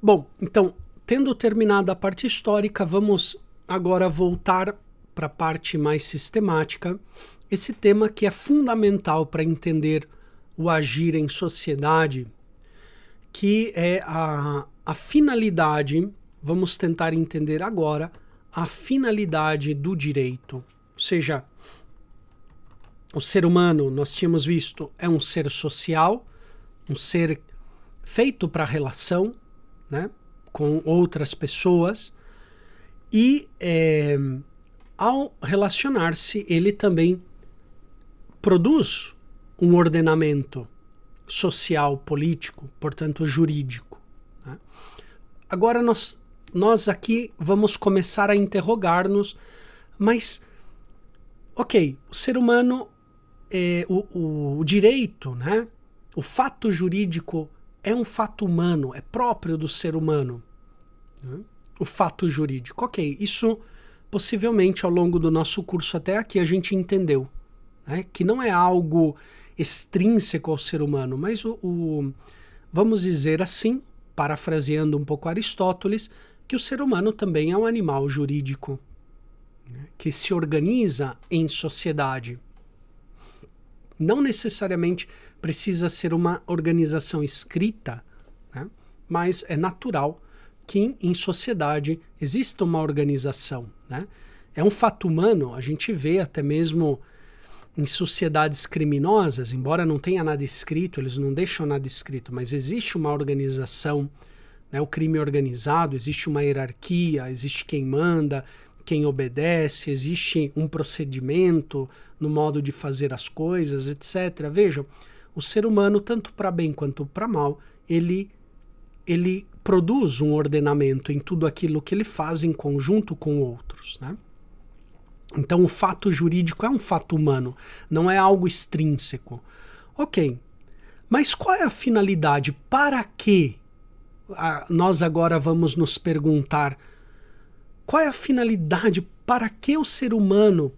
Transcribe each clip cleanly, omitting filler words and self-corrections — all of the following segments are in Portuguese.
Bom, então, tendo terminado a parte histórica, vamos agora voltar para a parte mais sistemática. Esse tema que é fundamental para entender o agir em sociedade, que é a finalidade, vamos tentar entender agora, a finalidade do direito. Ou seja, o ser humano, nós tínhamos visto, é um ser social, um ser feito para relação, né, com outras pessoas, e ao relacionar-se, ele também produz um ordenamento social, político, portanto jurídico, né? Agora nós aqui vamos começar a interrogar-nos, mas, ok, o ser humano, o direito, né, o fato jurídico é um fato humano, é próprio do ser humano, né? O fato jurídico. Ok, isso possivelmente ao longo do nosso curso até aqui a gente entendeu, né, que não é algo extrínseco ao ser humano, mas vamos dizer assim, parafraseando um pouco Aristóteles, que o ser humano também é um animal jurídico, né, que se organiza em sociedade. Não necessariamente precisa ser uma organização escrita, né? Mas é natural que em sociedade exista uma organização, né? É um fato humano, a gente vê até mesmo em sociedades criminosas, embora não tenha nada escrito, eles não deixam nada escrito, mas existe uma organização, né? O crime organizado, existe uma hierarquia, existe quem manda, quem obedece, existe um procedimento no modo de fazer as coisas, etc. Vejam, o ser humano, tanto para bem quanto para mal, ele produz um ordenamento em tudo aquilo que ele faz em conjunto com outros, né? Então o fato jurídico é um fato humano, não é algo extrínseco. Ok, mas qual é a finalidade? Para que nós agora vamos nos perguntar qual é a finalidade, para que o ser humano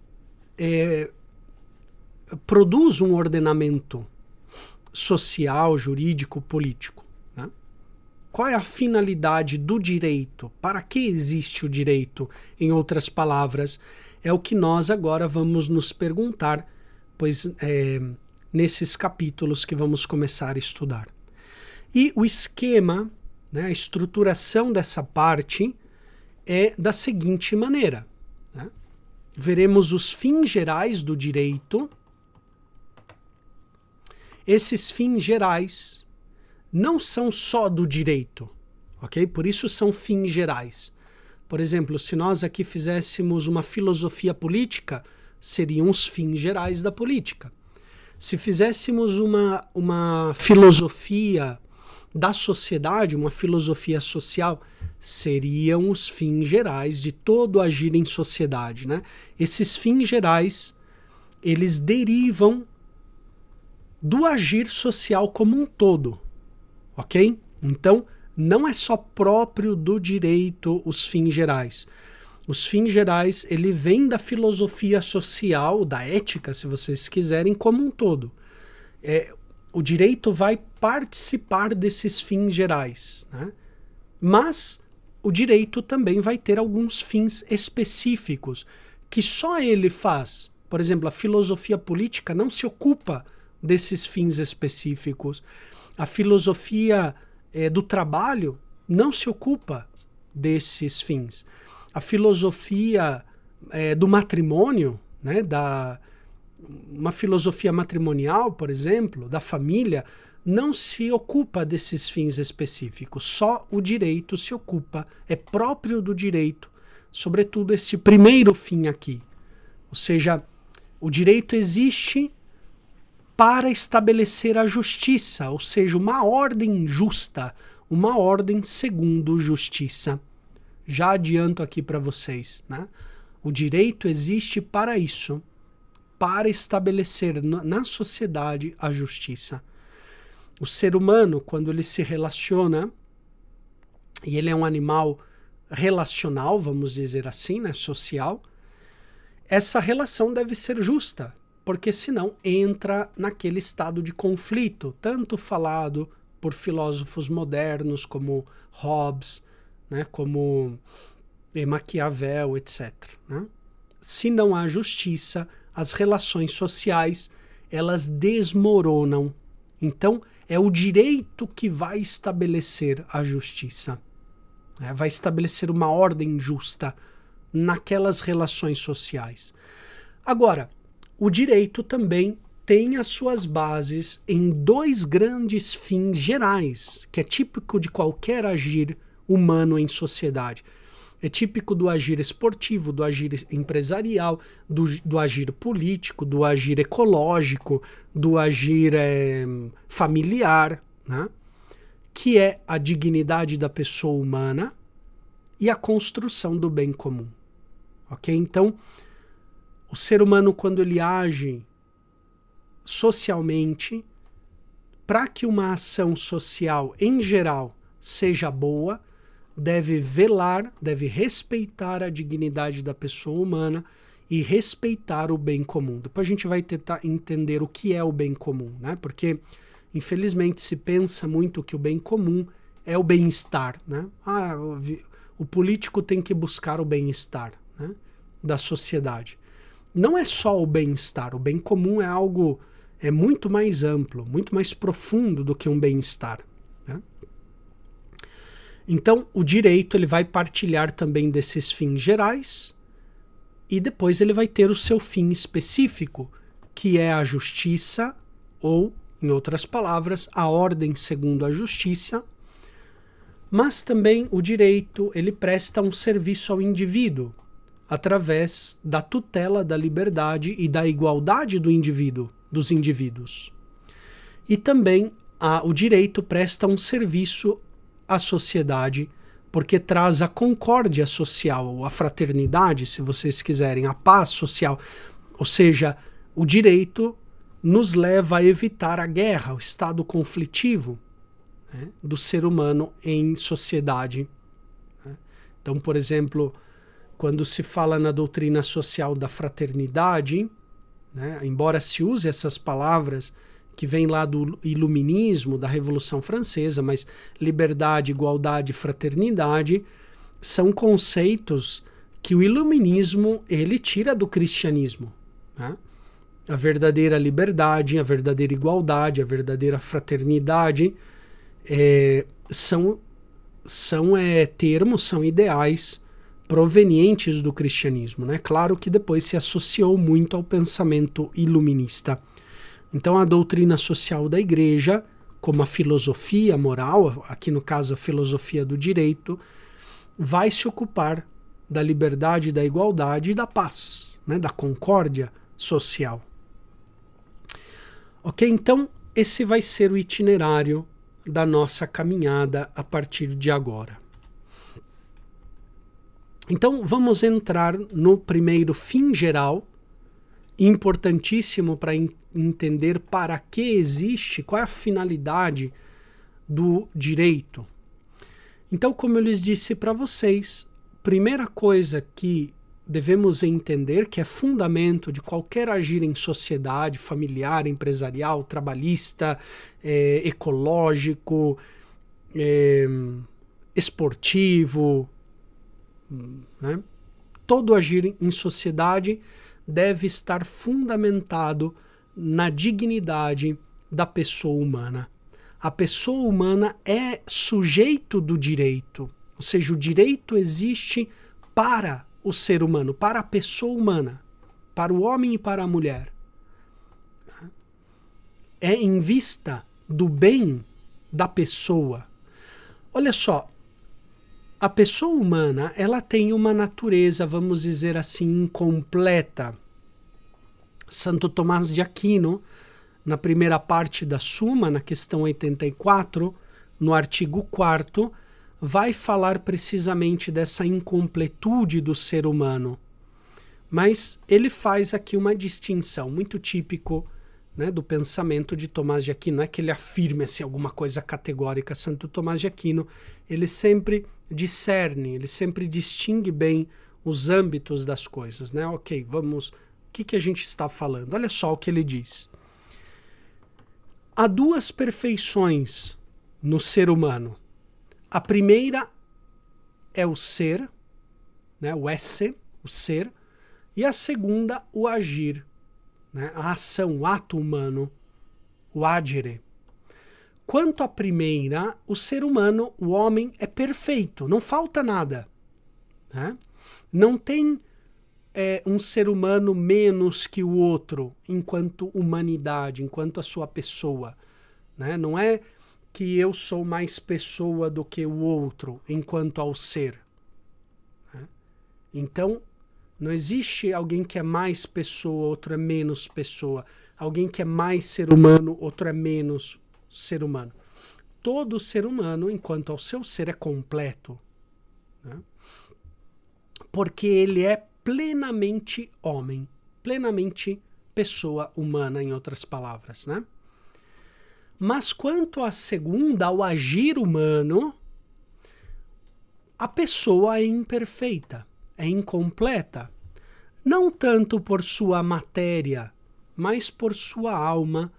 produz um ordenamento social, jurídico, político, né? Qual é a finalidade do direito? Para que existe o direito? Em outras palavras, é o que nós agora vamos nos perguntar, pois nesses capítulos que vamos começar a estudar. E o esquema, né, a estruturação dessa parte é da seguinte maneira, né? Veremos os fins gerais do direito. Esses fins gerais não são só do direito, ok? Por isso são fins gerais. Por exemplo, se nós aqui fizéssemos uma filosofia política, seriam os fins gerais da política. Se fizéssemos uma filosofia da sociedade, uma filosofia social, seriam os fins gerais de todo agir em sociedade, né? Esses fins gerais, eles derivam do agir social como um todo, ok? Então, não é só próprio do direito os fins gerais. Os fins gerais, ele vem da filosofia social, da ética, se vocês quiserem, como um todo. O direito vai participar desses fins gerais, né? Mas o direito também vai ter alguns fins específicos que só ele faz. Por exemplo, a filosofia política não se ocupa desses fins específicos. A filosofia do trabalho não se ocupa desses fins. A filosofia do matrimônio, né, uma filosofia matrimonial, por exemplo, da família, não se ocupa desses fins específicos. Só o direito se ocupa, é próprio do direito, sobretudo esse primeiro fim aqui. Ou seja, o direito existe para estabelecer a justiça, ou seja, uma ordem justa, uma ordem segundo justiça. Já adianto aqui para vocês, né? O direito existe para isso, para estabelecer na sociedade a justiça. O ser humano, quando ele se relaciona, e ele é um animal relacional, vamos dizer assim, né, social, essa relação deve ser justa, porque senão entra naquele estado de conflito, tanto falado por filósofos modernos como Hobbes, né, como Maquiavel, etc. Né? Se não há justiça, as relações sociais elas desmoronam. Então, é o direito que vai estabelecer a justiça. Né? Vai estabelecer uma ordem justa naquelas relações sociais. Agora, o direito também tem as suas bases em dois grandes fins gerais, que é típico de qualquer agir humano em sociedade. É típico do agir esportivo, do agir empresarial, do agir político, do agir ecológico, do agir familiar, né? Que é a dignidade da pessoa humana e a construção do bem comum. Ok? Então, o ser humano, quando ele age socialmente, para que uma ação social em geral seja boa, deve velar, deve respeitar a dignidade da pessoa humana e respeitar o bem comum. Depois a gente vai tentar entender o que é o bem comum, né? Porque, infelizmente, se pensa muito que o bem comum é o bem-estar, né? O político tem que buscar o bem-estar, né, da sociedade. Não é só o bem-estar, o bem comum é algo muito mais amplo, muito mais profundo do que um bem-estar. Né? Então, o direito ele vai partilhar também desses fins gerais e depois ele vai ter o seu fim específico, que é a justiça, ou, em outras palavras, a ordem segundo a justiça. Mas também o direito ele presta um serviço ao indivíduo, através da tutela da liberdade e da igualdade dos indivíduos. E também o direito presta um serviço à sociedade, porque traz a concórdia social, a fraternidade, se vocês quiserem, a paz social. Ou seja, o direito nos leva a evitar a guerra, o estado conflitivo, né, do ser humano em sociedade. Né? Então, por exemplo, quando se fala na doutrina social da fraternidade, né, embora se use essas palavras que vêm lá do iluminismo, da Revolução Francesa, mas liberdade, igualdade, fraternidade são conceitos que o iluminismo ele tira do cristianismo. Né? A verdadeira liberdade, a verdadeira igualdade, a verdadeira fraternidade são termos, são ideais provenientes do cristianismo, né? Claro que depois se associou muito ao pensamento iluminista. Então a doutrina social da igreja, como a filosofia moral, aqui no caso a filosofia do direito, vai se ocupar da liberdade, da igualdade e da paz, né? Da concórdia social. Ok? Então esse vai ser o itinerário da nossa caminhada a partir de agora. Então, vamos entrar no primeiro fim geral, importantíssimo para entender para que existe, qual é a finalidade do direito. Então, como eu lhes disse para vocês, primeira coisa que devemos entender, que é fundamento de qualquer agir em sociedade, familiar, empresarial, trabalhista, ecológico, esportivo, né? Todo agir em sociedade deve estar fundamentado na dignidade da pessoa humana. A pessoa humana é sujeito do direito, ou seja, o direito existe para o ser humano, para a pessoa humana, para o homem e para a mulher. É em vista do bem da pessoa. Olha só, a pessoa humana, ela tem uma natureza, vamos dizer assim, incompleta. Santo Tomás de Aquino, na primeira parte da Suma, na questão 84, no artigo 4º, vai falar precisamente dessa incompletude do ser humano. Mas ele faz aqui uma distinção muito típico, né, do pensamento de Tomás de Aquino. Não é que ele afirme assim, alguma coisa categórica. Santo Tomás de Aquino, ele sempre discerne, ele sempre distingue bem os âmbitos das coisas, né? Ok, vamos... O que a gente está falando? Olha só o que ele diz. Há duas perfeições no ser humano. A primeira é o ser, né? O esse, o ser, e a segunda, o agir, né? A ação, o ato humano, o agire. Quanto à primeira, o ser humano, o homem, é perfeito, não falta nada, né? Não tem um ser humano menos que o outro enquanto humanidade, enquanto a sua pessoa, né? Não é que eu sou mais pessoa do que o outro enquanto ao ser, né? Então, não existe alguém que é mais pessoa, outro é menos pessoa. Alguém que é mais ser humano, outro é menos ser humano. Todo ser humano, enquanto ao seu ser, é completo, né? Porque ele é plenamente homem, plenamente pessoa humana, em outras palavras, né? Mas quanto à segunda, ao agir humano, a pessoa é imperfeita, é incompleta, não tanto por sua matéria, mas por sua alma,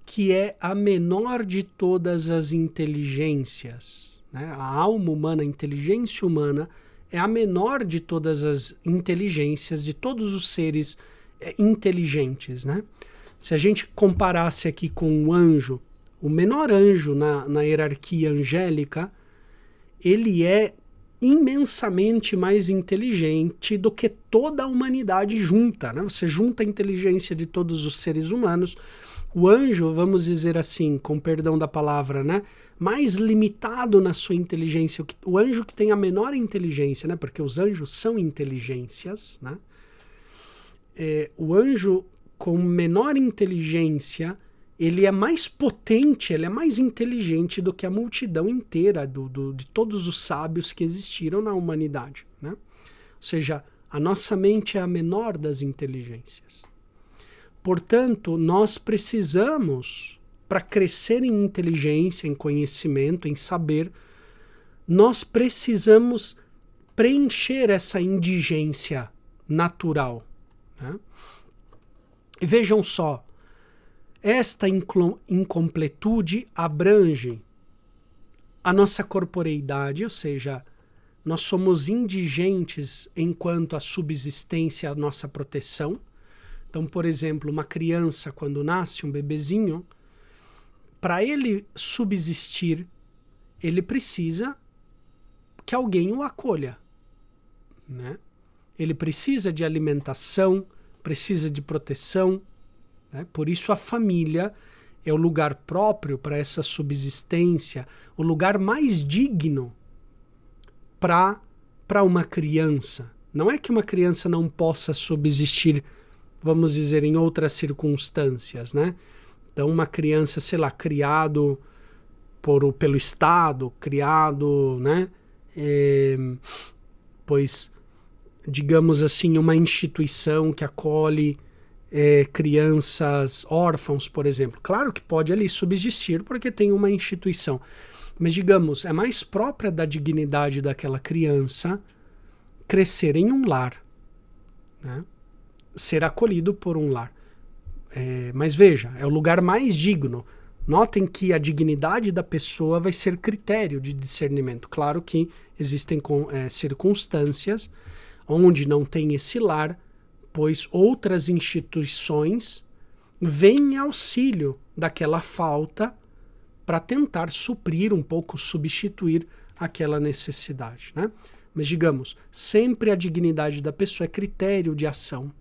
que é a menor de todas as inteligências, né? A alma humana, a inteligência humana, é a menor de todas as inteligências, de todos os seres inteligentes, né? Se a gente comparasse aqui com um anjo, o menor anjo na hierarquia angélica, ele é imensamente mais inteligente do que toda a humanidade junta, né? Você junta a inteligência de todos os seres humanos. O anjo, vamos dizer assim, com perdão da palavra, né? Mais limitado na sua inteligência, o anjo que tem a menor inteligência, né? Porque os anjos são inteligências, né? O anjo com menor inteligência, ele é mais potente, ele é mais inteligente do que a multidão inteira de todos os sábios que existiram na humanidade, né? Ou seja, a nossa mente é a menor das inteligências. Portanto, nós precisamos, para crescer em inteligência, em conhecimento, em saber, nós precisamos preencher essa indigência natural, né? E vejam só, esta incompletude abrange a nossa corporeidade, ou seja, nós somos indigentes enquanto a subsistência, a nossa proteção. Então, por exemplo, uma criança, quando nasce, um bebezinho, para ele subsistir, ele precisa que alguém o acolha, né? Ele precisa de alimentação, precisa de proteção, né? Por isso a família é o lugar próprio para essa subsistência, o lugar mais digno para uma criança. Não é que uma criança não possa subsistir, vamos dizer, em outras circunstâncias, né? Então, uma criança, sei lá, criado pelo Estado, criado, né? Pois, digamos assim, uma instituição que acolhe crianças órfãos, por exemplo. Claro que pode ali subsistir porque tem uma instituição. Mas, digamos, é mais própria da dignidade daquela criança crescer em um lar, né? Ser acolhido por um lar. Mas veja, é o lugar mais digno. Notem que a dignidade da pessoa vai ser critério de discernimento. Claro que existem circunstâncias onde não tem esse lar, pois outras instituições vêm em auxílio daquela falta para tentar suprir um pouco, substituir aquela necessidade, né? Mas digamos, sempre a dignidade da pessoa é critério de ação.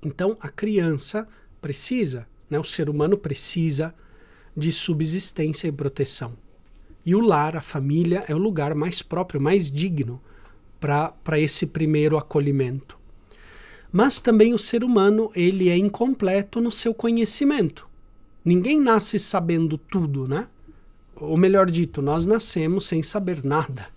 Então a criança precisa, né, o ser humano precisa de subsistência e proteção. E o lar, a família, é o lugar mais próprio, mais digno para esse primeiro acolhimento. Mas também o ser humano, ele é incompleto no seu conhecimento. Ninguém nasce sabendo tudo, né? Ou melhor dito, nós nascemos sem saber nada.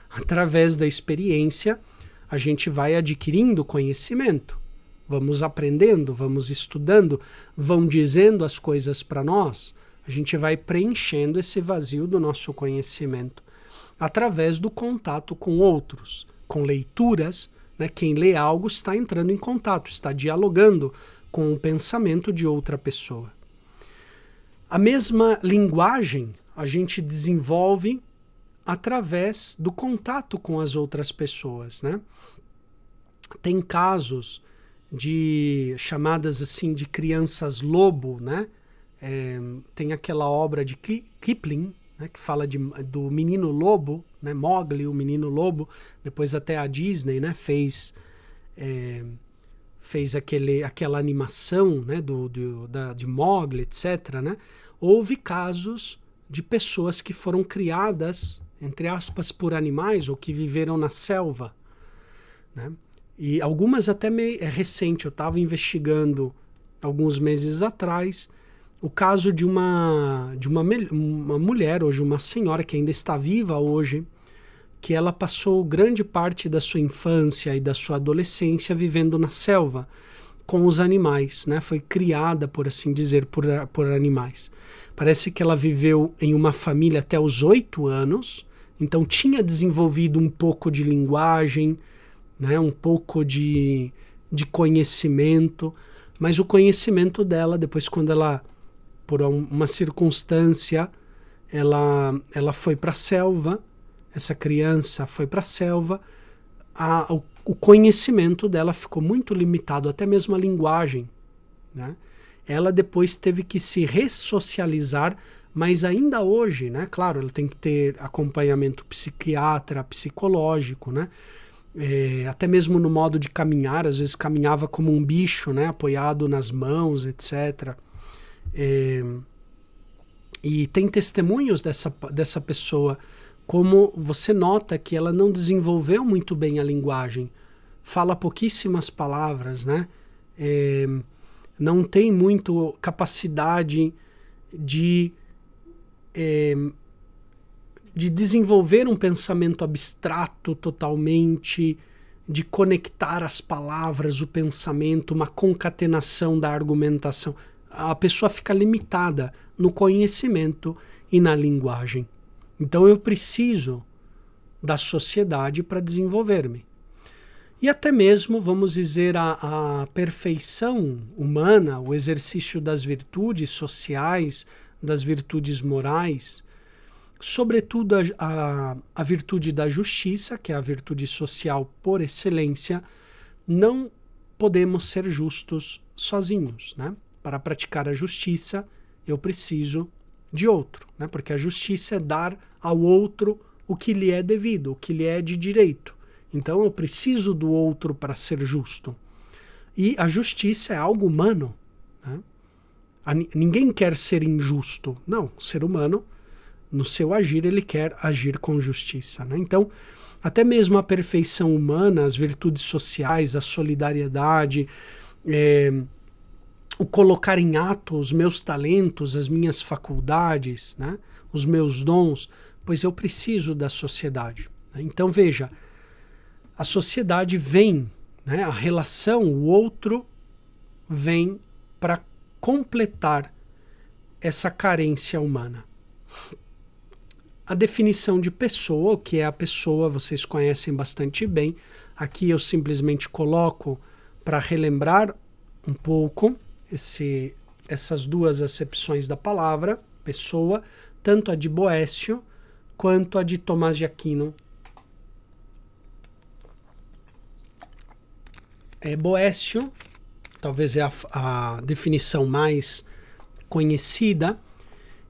Através da experiência, a gente vai adquirindo conhecimento. Vamos aprendendo, vamos estudando, vão dizendo as coisas para nós. A gente vai preenchendo esse vazio do nosso conhecimento através do contato com outros, com leituras, né? Quem lê algo está entrando em contato, está dialogando com o pensamento de outra pessoa. A mesma linguagem, a gente desenvolve através do contato com as outras pessoas, né? Tem casos de chamadas assim de crianças lobo, né? Tem aquela obra de Kipling, né, que fala do menino lobo, né? Mowgli, o menino lobo. Depois até a Disney, né, fez aquela animação, né, de Mowgli, etc., né? Houve casos de pessoas que foram criadas, entre aspas, por animais ou que viveram na selva, né? E algumas até meio recente. Eu estava investigando alguns meses atrás o caso de uma mulher, hoje uma senhora que ainda está viva hoje, que ela passou grande parte da sua infância e da sua adolescência vivendo na selva com os animais, né? Foi criada, por assim dizer, por animais. Parece que ela viveu em uma família até os 8 anos, então tinha desenvolvido um pouco de linguagem, né? Um pouco de conhecimento, mas o conhecimento dela, depois quando ela, por uma circunstância, ela foi para a selva, essa criança foi para a selva, o conhecimento dela ficou muito limitado, até mesmo a linguagem, né? Ela depois teve que se ressocializar, mas ainda hoje, né? Claro, ela tem que ter acompanhamento psiquiatra, psicológico, né? Até mesmo no modo de caminhar, às vezes caminhava como um bicho, né? Apoiado nas mãos, etc. E tem testemunhos dessa pessoa, como você nota que ela não desenvolveu muito bem a linguagem, fala pouquíssimas palavras, né? Não tem muito capacidade de desenvolver um pensamento abstrato totalmente, de conectar as palavras, o pensamento, uma concatenação da argumentação. A pessoa fica limitada no conhecimento e na linguagem. Então eu preciso da sociedade para desenvolver-me. E até mesmo, vamos dizer, a perfeição humana, o exercício das virtudes sociais, das virtudes morais, sobretudo a virtude da justiça, que é a virtude social por excelência, não podemos ser justos sozinhos, né? Para praticar a justiça, eu preciso de outro, né? Porque a justiça é dar ao outro o que lhe é devido, o que lhe é de direito. Então eu preciso do outro para ser justo. E a justiça é algo humano, né? Ninguém quer ser injusto. Não, o ser humano, no seu agir, ele quer agir com justiça, né? Então, até mesmo a perfeição humana, as virtudes sociais, a solidariedade, o colocar em ato os meus talentos, as minhas faculdades, né? Os meus dons, pois eu preciso da sociedade, né? Então, veja, a sociedade vem, né? A relação, o outro vem para completar essa carência humana. A definição de pessoa, o que é a pessoa, vocês conhecem bastante bem. Aqui eu simplesmente coloco para relembrar um pouco essas duas acepções da palavra, pessoa, tanto a de Boécio quanto a de Tomás de Aquino. Boécio, talvez é a definição mais conhecida,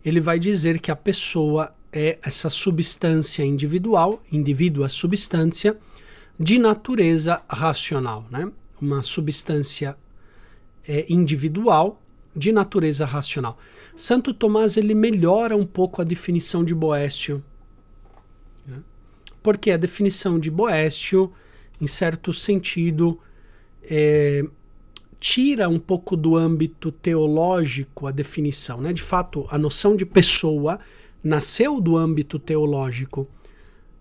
ele vai dizer que a pessoa é essa substância individual, indivíduo, a substância de natureza racional, né? Uma substância individual de natureza racional. Santo Tomás, ele melhora um pouco a definição de Boécio, né? Porque a definição de Boécio, em certo sentido, tira um pouco do âmbito teológico a definição, né? De fato, a noção de pessoa nasceu do âmbito teológico.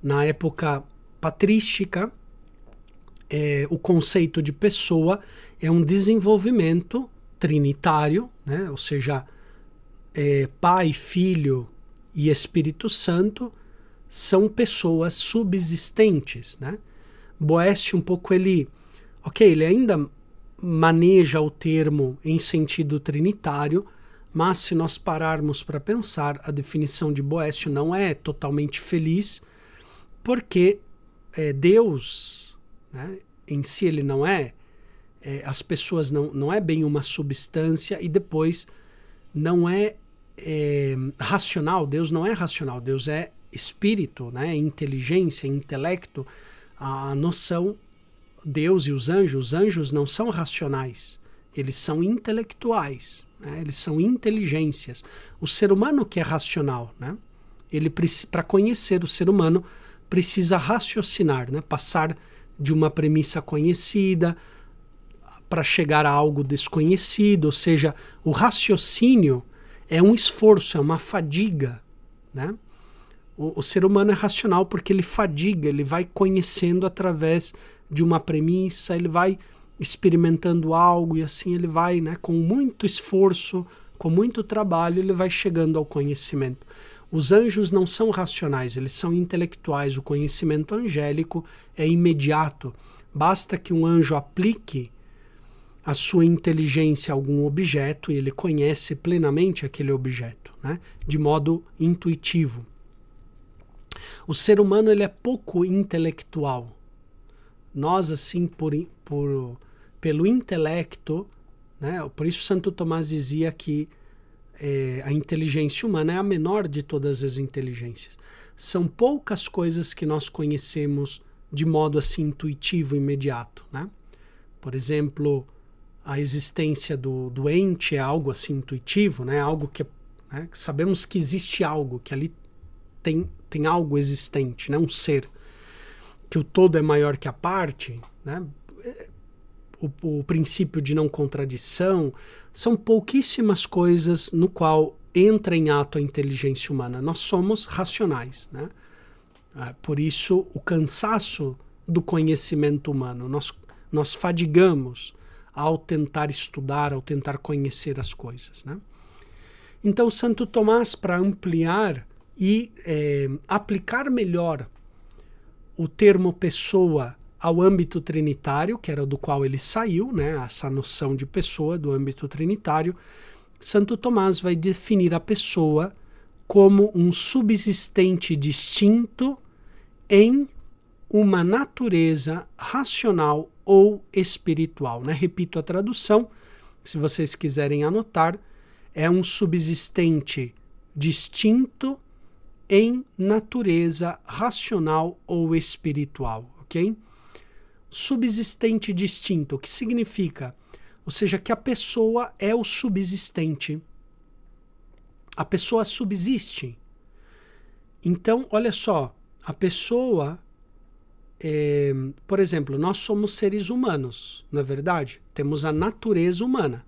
Na época patrística, o conceito de pessoa é um desenvolvimento trinitário, né? Ou seja, Pai, Filho e Espírito Santo são pessoas subsistentes, né? Boécio um pouco ele ainda maneja o termo em sentido trinitário, mas se nós pararmos para pensar, a definição de Boécio não é totalmente feliz, porque Deus, né, em si ele não as pessoas não é bem uma substância, e depois não é racional. Deus não é racional, Deus é espírito, né, inteligência, intelecto, a noção. Deus e os anjos não são racionais, eles são intelectuais, né? Eles são inteligências. O ser humano que é racional, né? Ele, para conhecer o ser humano, precisa raciocinar, né? Passar de uma premissa conhecida para chegar a algo desconhecido, ou seja, o raciocínio é um esforço, é uma fadiga, né? O ser humano é racional porque ele fadiga, ele vai conhecendo através de uma premissa, ele vai experimentando algo e assim ele vai, né, com muito esforço, com muito trabalho, ele vai chegando ao conhecimento. Os anjos não são racionais, eles são intelectuais. O conhecimento angélico é imediato. Basta que um anjo aplique a sua inteligência a algum objeto e ele conhece plenamente aquele objeto, né, de modo intuitivo. O ser humano ele é pouco intelectual. Nós, assim, pelo intelecto, né? Por isso Santo Tomás dizia que a inteligência humana é a menor de todas as inteligências. São poucas coisas que nós conhecemos de modo assim intuitivo, imediato, né? Por exemplo, a existência do doente é algo assim intuitivo, né? Algo que, né, que sabemos que existe algo, que ali tem algo existente, né? Um ser. Que o todo é maior que a parte, né? O princípio de não contradição, são pouquíssimas coisas no qual entra em ato a inteligência humana. Nós somos racionais, né? Por isso o cansaço do conhecimento humano. Nós fadigamos ao tentar estudar, ao tentar conhecer as coisas, né? Então Santo Tomás, para ampliar e aplicar melhor o termo pessoa ao âmbito trinitário, que era do qual ele saiu, né, essa noção de pessoa do âmbito trinitário, Santo Tomás vai definir a pessoa como um subsistente distinto em uma natureza racional ou espiritual, né? Repito a tradução, se vocês quiserem anotar, é um subsistente distinto em natureza racional ou espiritual, ok? Subsistente distinto, o que significa? Ou seja, que a pessoa é o subsistente. A pessoa subsiste. Então, olha só, a pessoa, por exemplo, nós somos seres humanos, não é verdade? Temos a natureza humana.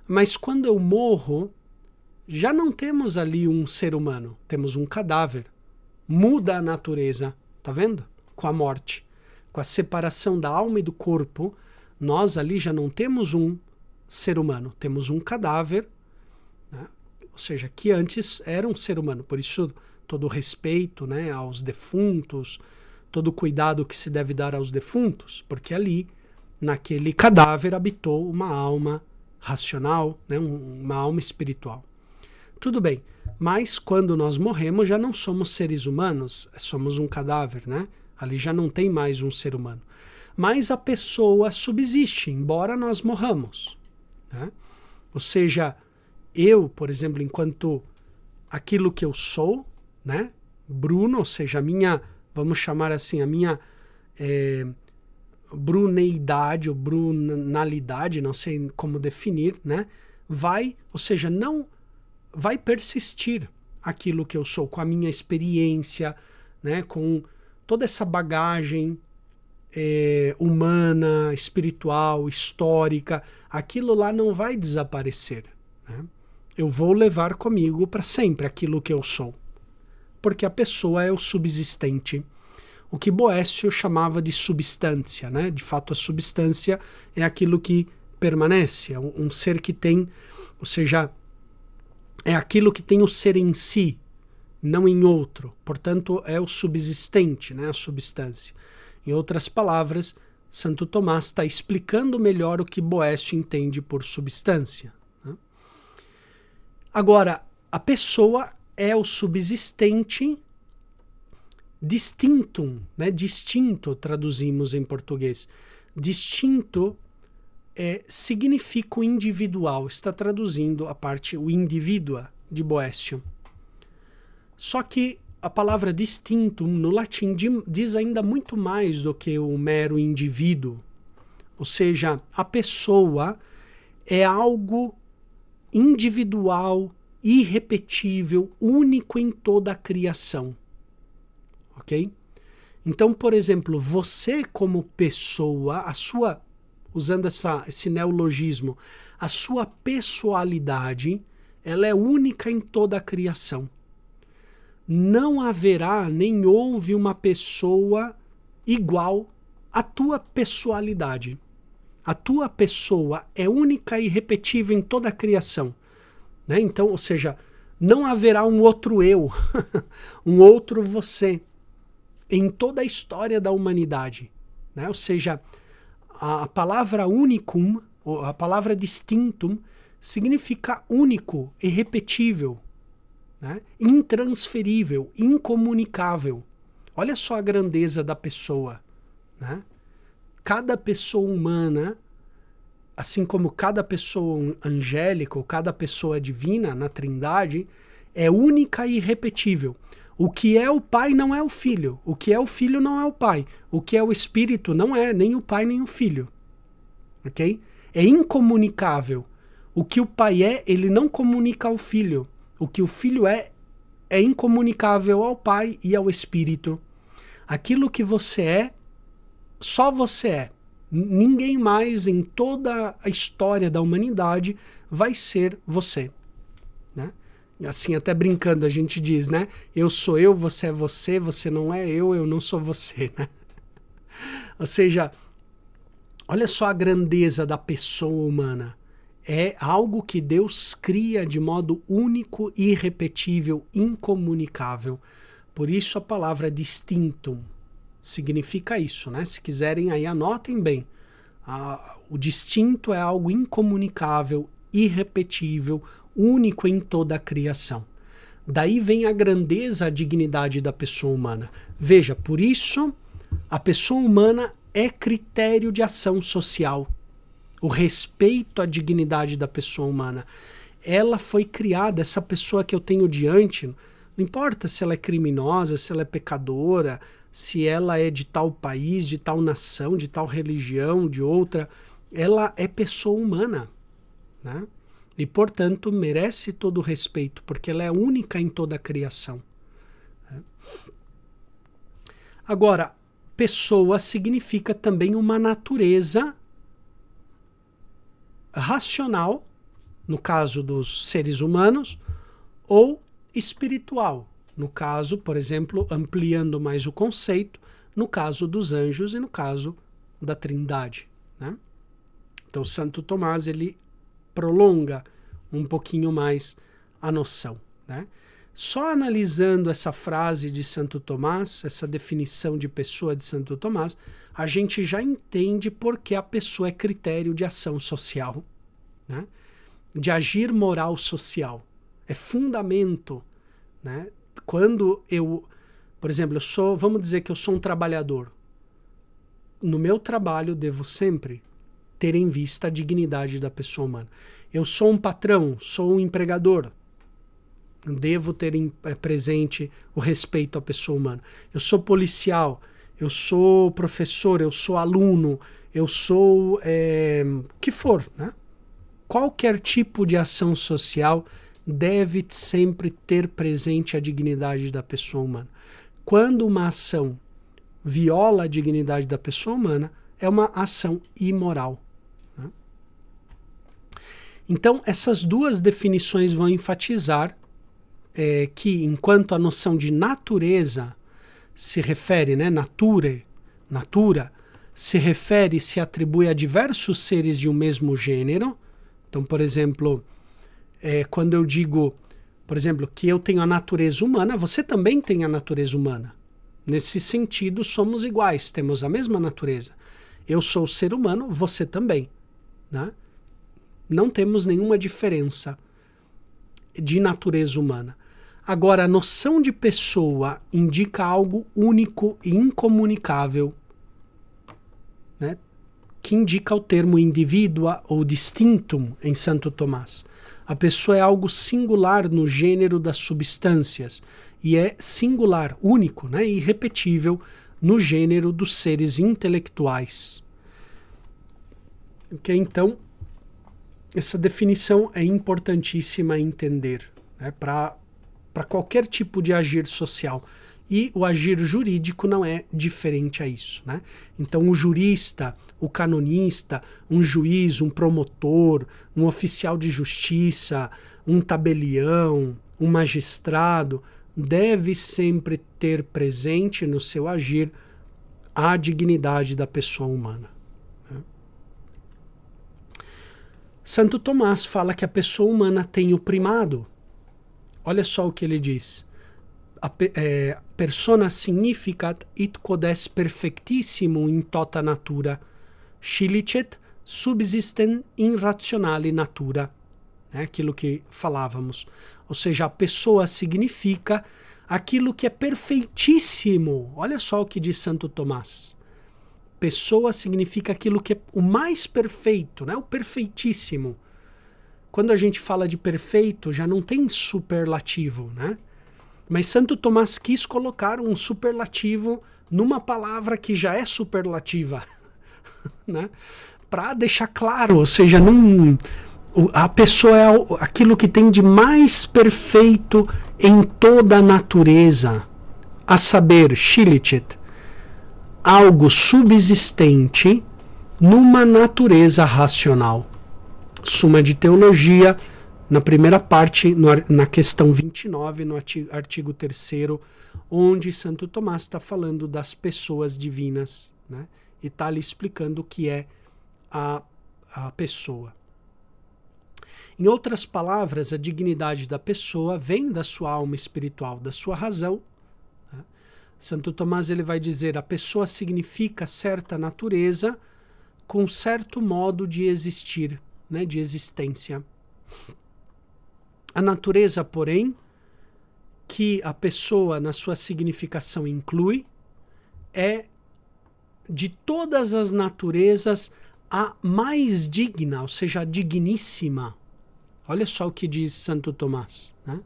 Mas quando eu morro, já não temos ali um ser humano, temos um cadáver. Muda a natureza, tá vendo? Com a morte, com a separação da alma e do corpo, nós ali já não temos um ser humano, temos um cadáver, né? Ou seja, que antes era um ser humano. Por isso, todo o respeito, né, aos defuntos, todo o cuidado que se deve dar aos defuntos, porque ali, naquele cadáver, habitou uma alma racional, né, uma alma espiritual. Tudo bem, mas quando nós morremos já não somos seres humanos, somos um cadáver, né? Ali já não tem mais um ser humano. Mas a pessoa subsiste, embora nós morramos, né? Ou seja, eu, por exemplo, enquanto aquilo que eu sou, né? Bruno, ou seja, a minha, vamos chamar assim, a minha bruneidade ou brunalidade, não sei como definir, né? Ou seja, não vai persistir aquilo que eu sou, com a minha experiência, né, com toda essa bagagem humana, espiritual, histórica, aquilo lá não vai desaparecer, né? Eu vou levar comigo para sempre aquilo que eu sou, porque a pessoa é o subsistente, o que Boécio chamava de substância, né? De fato, a substância é aquilo que permanece, é um ser que tem, ou seja, é aquilo que tem o ser em si, não em outro. Portanto, é o subsistente, né? A substância. Em outras palavras, Santo Tomás está explicando melhor o que Boécio entende por substância, né? Agora, a pessoa é o subsistente distintum, né? Distinto, traduzimos em português. Distinto significa o individual, está traduzindo a parte o individua de Boécio. Só que a palavra distintum no latim diz ainda muito mais do que o mero indivíduo. Ou seja, a pessoa é algo individual, irrepetível, único em toda a criação. Ok? Então, por exemplo, você como pessoa, a sua, usando esse neologismo, a sua pessoalidade, ela é única em toda a criação. Não haverá nem houve uma pessoa igual à tua pessoalidade. A tua pessoa é única e irrepetível em toda a criação. Né? Então, ou seja, não haverá um outro eu, um outro você em toda a história da humanidade. Né? Ou seja, a palavra unicum, a palavra distintum, significa único, irrepetível, né? Intransferível, incomunicável. Olha só a grandeza da pessoa. Né? Cada pessoa humana, assim como cada pessoa angélica ou cada pessoa divina na Trindade, é única e irrepetível. O que é o Pai não é o Filho. O que é o Filho não é o Pai. O que é o Espírito não é nem o Pai nem o Filho. Ok? É incomunicável. O que o Pai é, ele não comunica ao Filho. O que o Filho é incomunicável ao Pai e ao Espírito. Aquilo que você é, só você é. Ninguém mais em toda a história da humanidade vai ser você. Né? Assim, até brincando, a gente diz, né? Eu sou eu, você é você, você não é eu não sou você. Né? Ou seja, olha só a grandeza da pessoa humana. É algo que Deus cria de modo único, irrepetível, incomunicável. Por isso a palavra distintum significa isso, né? Se quiserem aí anotem bem. O distinto é algo incomunicável, irrepetível, único em toda a criação. Daí vem a grandeza, a dignidade da pessoa humana. Veja, por isso a pessoa humana é critério de ação social. O respeito à dignidade da pessoa humana. Ela foi criada, essa pessoa que eu tenho diante, não importa se ela é criminosa, se ela é pecadora, se ela é de tal país, de tal nação, de tal religião, de outra, ela é pessoa humana, né? E, portanto, merece todo o respeito, porque ela é única em toda a criação. Né? Agora, pessoa significa também uma natureza racional, no caso dos seres humanos, ou espiritual, no caso, por exemplo, ampliando mais o conceito, no caso dos anjos e no caso da Trindade. Né? Então, Santo Tomás, ele prolonga um pouquinho mais a noção. Né? Só analisando essa frase de Santo Tomás, essa definição de pessoa de Santo Tomás, a gente já entende por que a pessoa é critério de ação social, né? De agir moral social. É fundamento. Né? Quando eu, por exemplo, vamos dizer que eu sou um trabalhador. No meu trabalho, devo sempre ter em vista a dignidade da pessoa humana. Eu sou um patrão, sou um empregador. Devo ter presente o respeito à pessoa humana. Eu sou policial, eu sou professor, eu sou aluno, eu sou o que for. Né? Qualquer tipo de ação social deve sempre ter presente a dignidade da pessoa humana. Quando uma ação viola a dignidade da pessoa humana, é uma ação imoral. Né? Então, essas duas definições vão enfatizar que, enquanto a noção de natureza se refere, né, natura, se refere, se atribui a diversos seres de um mesmo gênero. Então, por exemplo, quando eu digo, por exemplo, que eu tenho a natureza humana, você também tem a natureza humana. Nesse sentido, somos iguais, temos a mesma natureza. Eu sou ser humano, você também. Né? Não temos nenhuma diferença. de natureza humana. Agora, a noção de pessoa indica algo único e incomunicável, né? Que indica o termo individua ou distinctum em Santo Tomás. A pessoa é algo singular no gênero das substâncias e é singular, único, né? Irrepetível no gênero dos seres intelectuais. Okay? Então, essa definição é importantíssima entender, né? Para qualquer tipo de agir social. E o agir jurídico não é diferente a isso, né? Então, o jurista, o canonista, um juiz, um promotor, um oficial de justiça, um tabelião, um magistrado, deve sempre ter presente no seu agir a dignidade da pessoa humana. Né? Santo Tomás fala que a pessoa humana tem o primado. Olha só o que ele diz. Persona significat id codes perfectissimum in tota natura, scilicet subsistem in rationale natura. É aquilo que falávamos. Ou seja, a pessoa significa aquilo que é perfeitíssimo. Olha só o que diz Santo Tomás. Pessoa significa aquilo que é o mais perfeito, né? O perfeitíssimo. Quando a gente fala de perfeito, já não tem superlativo, né? Mas Santo Tomás quis colocar um superlativo numa palavra que já é superlativa, né? Para deixar claro, ou seja, a pessoa é aquilo que tem de mais perfeito em toda a natureza, a saber, scilicet, algo subsistente numa natureza racional. Suma de Teologia, na primeira parte, na questão 29, no artigo 3º, onde Santo Tomás está falando das pessoas divinas, né? E está ali explicando o que é a pessoa. Em outras palavras, a dignidade da pessoa vem da sua alma espiritual, da sua razão. Né? Santo Tomás ele vai dizer, a pessoa significa certa natureza com certo modo de existir, né? De existência. A natureza, porém, que a pessoa na sua significação inclui, é de todas as naturezas a mais digna, ou seja, a digníssima. Olha só o que diz Santo Tomás. Né?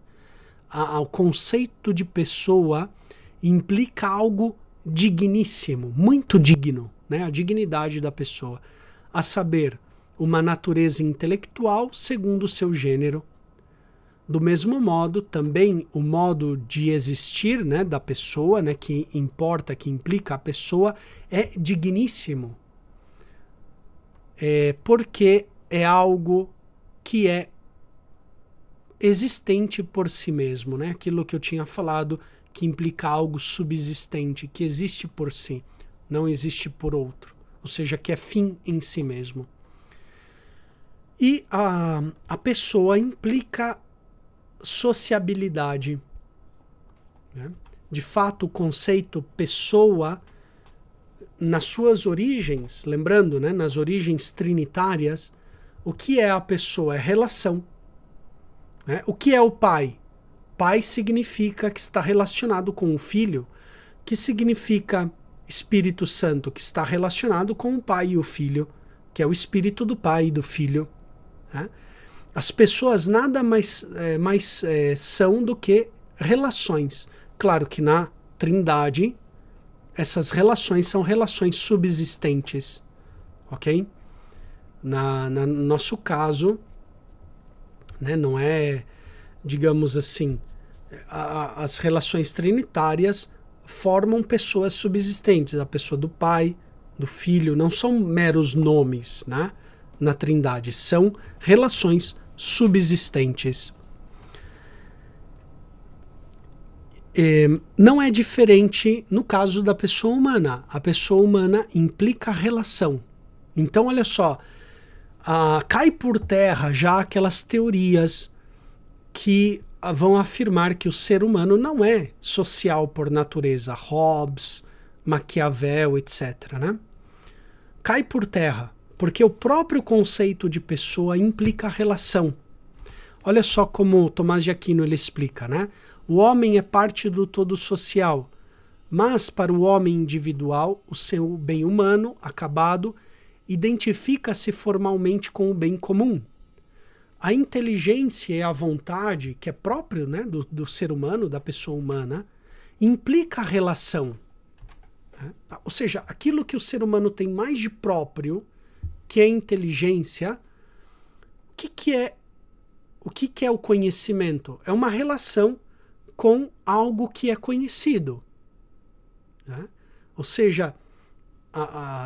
O conceito de pessoa implica algo digníssimo, muito digno, né? A dignidade da pessoa. A saber, uma natureza intelectual segundo o seu gênero. Do mesmo modo, também o modo de existir, né, da pessoa, né, que importa, que implica a pessoa, é digníssimo. Porque é algo que é existente por si mesmo, né? Aquilo que eu tinha falado, que implica algo subsistente, que existe por si, não existe por outro. Ou seja, que é fim em si mesmo. E a pessoa implica sociabilidade. Né? De fato, o conceito pessoa, nas suas origens, lembrando, né, nas origens trinitárias, o que é a pessoa? É relação. Né? O que é o pai? Pai significa que está relacionado com o filho, que significa Espírito Santo, que está relacionado com o pai e o filho, que é o espírito do pai e do filho. Né? As pessoas nada mais são do que relações. Claro que na Trindade, essas relações são relações subsistentes. Ok? No nosso caso, né, não é, digamos assim, as relações trinitárias formam pessoas subsistentes. A pessoa do pai, do filho, não são meros nomes, né? Na Trindade, são relações subsistentes. Não é diferente no caso da pessoa humana. A pessoa humana implica relação. Então, olha só, cai por terra já aquelas teorias que vão afirmar que o ser humano não é social por natureza. Hobbes, Maquiavel, etc. Né? Cai por terra. Porque o próprio conceito de pessoa implica relação. Olha só como Tomás de Aquino ele explica, né? O homem é parte do todo social, mas para o homem individual, o seu bem humano, acabado, identifica-se formalmente com o bem comum. A inteligência e a vontade, que é próprio, né, do ser humano, da pessoa humana, implica a relação. Né? Ou seja, aquilo que o ser humano tem mais de próprio, que é a inteligência, o que é o conhecimento? É uma relação com algo que é conhecido. Né? Ou seja,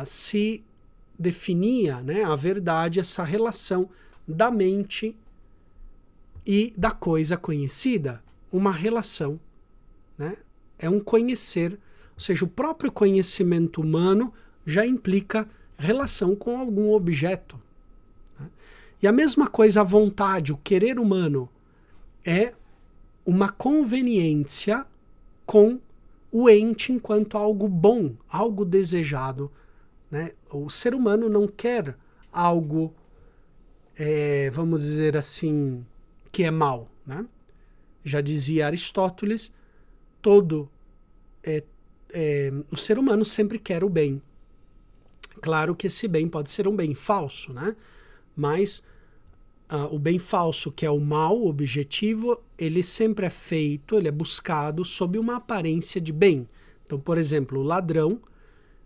se definia, né, a verdade, essa relação da mente e da coisa conhecida, uma relação, né? É um conhecer, ou seja, o próprio conhecimento humano já implica relação com algum objeto. Né? E a mesma coisa a vontade, o querer humano, é uma conveniência com o ente enquanto algo bom, algo desejado. Né? O ser humano não quer algo vamos dizer assim, que é mal. Né? Já dizia Aristóteles, o ser humano sempre quer o bem. Claro que esse bem pode ser um bem falso, né? Mas o bem falso, que é o mal objetivo, ele sempre é feito, ele é buscado sob uma aparência de bem. Então, por exemplo, o ladrão,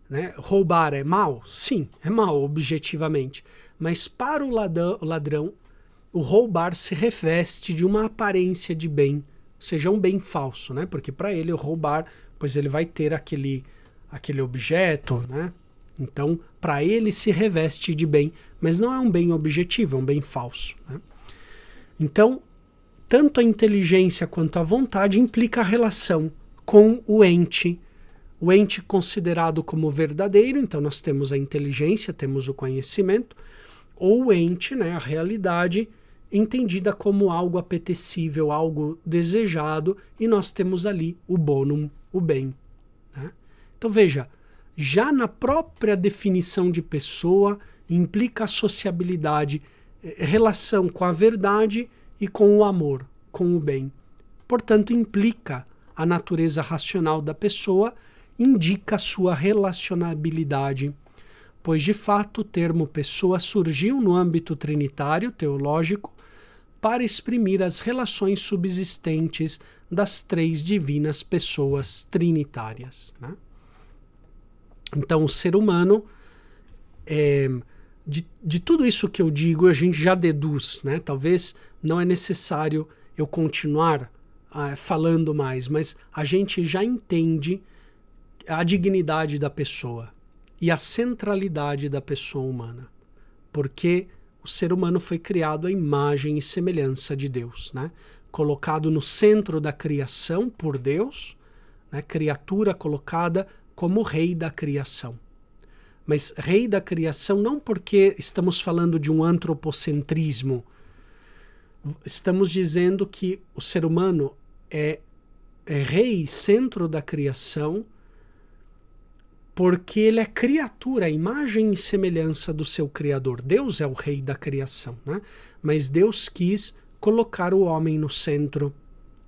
né? Roubar é mal? Sim, é mal objetivamente. Mas para o ladrão, o roubar se reveste de uma aparência de bem, ou seja, um bem falso, né? Porque para ele o roubar, pois ele vai ter aquele objeto, né? Então, para ele se reveste de bem, mas não é um bem objetivo, é um bem falso. Né? Então, tanto a inteligência quanto a vontade implica a relação com o ente considerado como verdadeiro. Então, nós temos a inteligência, temos o conhecimento, ou o ente, né, a realidade, entendida como algo apetecível, algo desejado, e nós temos ali o bonum, o bem. Né? Então veja, já na própria definição de pessoa implica a sociabilidade, relação com a verdade e com o amor, com o bem. Portanto, implica a natureza racional da pessoa, indica a sua relacionabilidade, pois de fato o termo pessoa surgiu no âmbito trinitário teológico para exprimir as relações subsistentes das três divinas pessoas trinitárias. Né? Então, o ser humano, de tudo isso que eu digo, a gente já deduz, né? Talvez não é necessário eu continuar falando mais, mas a gente já entende a dignidade da pessoa e a centralidade da pessoa humana, porque o ser humano foi criado à imagem e semelhança de Deus, né? Colocado no centro da criação por Deus, né? Criatura colocada como rei da criação. Mas rei da criação não porque estamos falando de um antropocentrismo, estamos dizendo que o ser humano é rei, centro da criação, porque ele é criatura, a imagem e semelhança do seu Criador. Deus é o rei da criação, né? Mas Deus quis colocar o homem no centro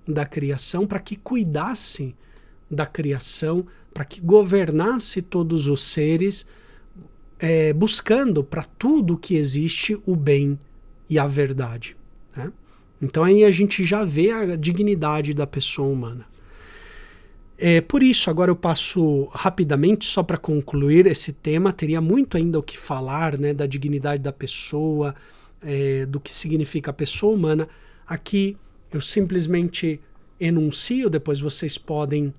da criação para que cuidasse da criação, para que governasse todos os seres, buscando para tudo que existe o bem e a verdade. Né? Então aí a gente já vê a dignidade da pessoa humana. Por isso, agora eu passo rapidamente, só para concluir esse tema, teria muito ainda o que falar, né, da dignidade da pessoa, do que significa a pessoa humana. Aqui eu simplesmente enuncio, depois vocês podem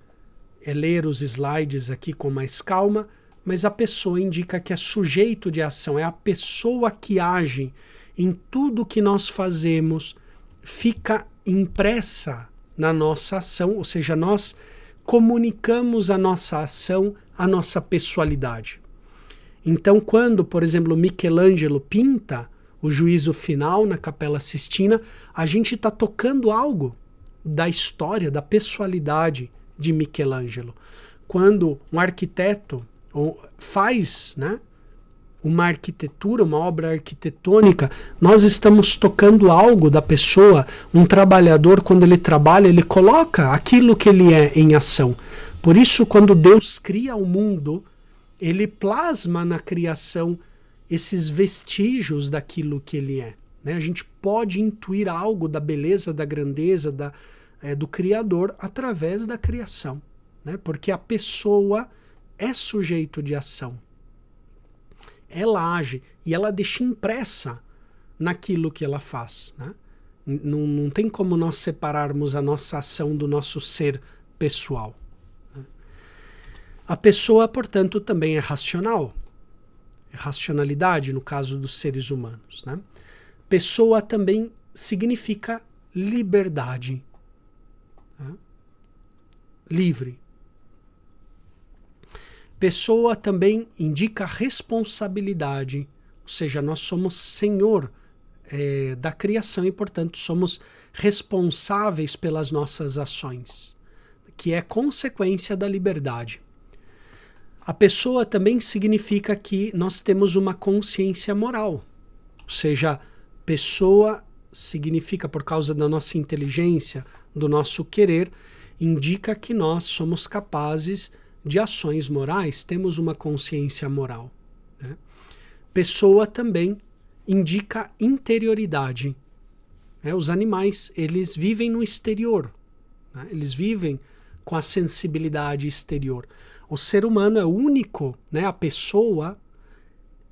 ler os slides aqui com mais calma, mas a pessoa indica que é sujeito de ação, é a pessoa que age em tudo que nós fazemos, fica impressa na nossa ação, ou seja, nós comunicamos a nossa ação, a nossa pessoalidade. Então, quando, por exemplo, Michelangelo pinta o Juízo Final na Capela Sistina, a gente está tocando algo da história, da pessoalidade de Michelangelo. Quando um arquiteto faz, né, uma arquitetura, uma obra arquitetônica, nós estamos tocando algo da pessoa. Um trabalhador, quando ele trabalha, ele coloca aquilo que ele é em ação. Por isso, quando Deus cria o mundo, ele plasma na criação esses vestígios daquilo que ele é. Né? A gente pode intuir algo da beleza, da grandeza, do Criador através da criação. Né? Porque a pessoa é sujeito de ação. Ela age e ela deixa impressa naquilo que ela faz. Né? Não tem como nós separarmos a nossa ação do nosso ser pessoal. Né? A pessoa, portanto, também é racional. É racionalidade no caso dos seres humanos. Né? Pessoa também significa liberdade. Né? Livre. Pessoa também indica responsabilidade, ou seja, nós somos senhor da criação e, portanto, somos responsáveis pelas nossas ações, que é consequência da liberdade. A pessoa também significa que nós temos uma consciência moral, ou seja, pessoa significa, por causa da nossa inteligência, do nosso querer, indica que nós somos capazes de ações morais, temos uma consciência moral. Né? Pessoa também indica interioridade. Né? Os animais, eles vivem no exterior. Né? Eles vivem com a sensibilidade exterior. O ser humano é o único, né? A pessoa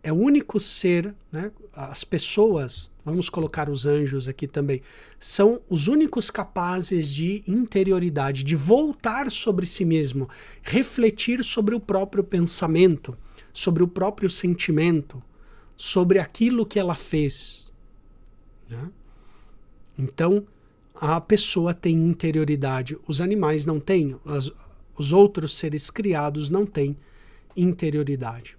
é o único ser, né? As pessoas, vamos colocar os anjos aqui também, são os únicos capazes de interioridade, de voltar sobre si mesmo, refletir sobre o próprio pensamento, sobre o próprio sentimento, sobre aquilo que ela fez. Né? Então, a pessoa tem interioridade, os animais não têm, os outros seres criados não têm interioridade.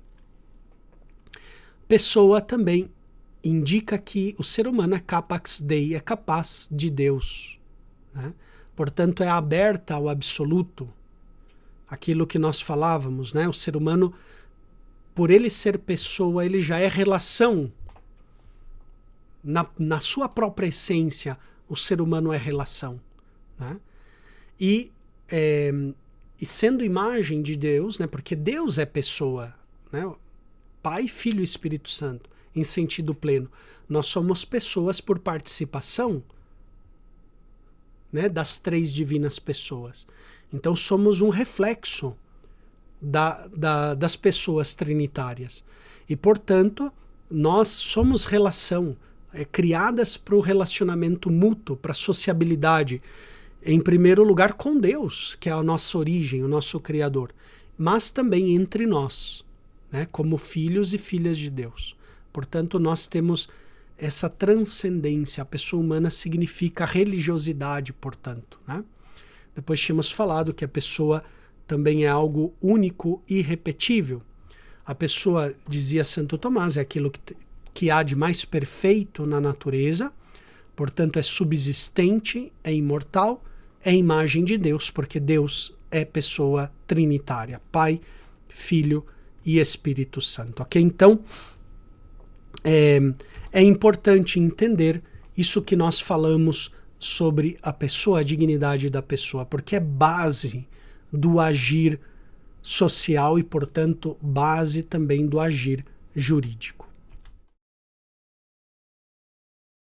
Pessoa também indica que o ser humano é capax Dei, é capaz de Deus. Né? Portanto, é aberta ao absoluto. Aquilo que nós falávamos, né? O ser humano, por ele ser pessoa, ele já é relação. Na sua própria essência, o ser humano é relação. Né? E sendo imagem de Deus, né? Porque Deus é pessoa, né? Pai, Filho e Espírito Santo, em sentido pleno. Nós somos pessoas por participação, né, das três divinas pessoas. Então somos um reflexo das pessoas trinitárias. E, portanto, nós somos relação, criadas para o relacionamento mútuo, para a sociabilidade, em primeiro lugar com Deus, que é a nossa origem, o nosso Criador, mas também entre nós. Né, como filhos e filhas de Deus. Portanto, nós temos essa transcendência. A pessoa humana significa religiosidade, portanto. Né? Depois tínhamos falado que a pessoa também é algo único e irrepetível. A pessoa, dizia Santo Tomás, é aquilo que há de mais perfeito na natureza, portanto é subsistente, é imortal, é imagem de Deus, porque Deus é pessoa trinitária, Pai, Filho e Espírito Santo. Ok? Então, é importante entender isso que nós falamos sobre a pessoa, a dignidade da pessoa, porque é base do agir social e, portanto, base também do agir jurídico.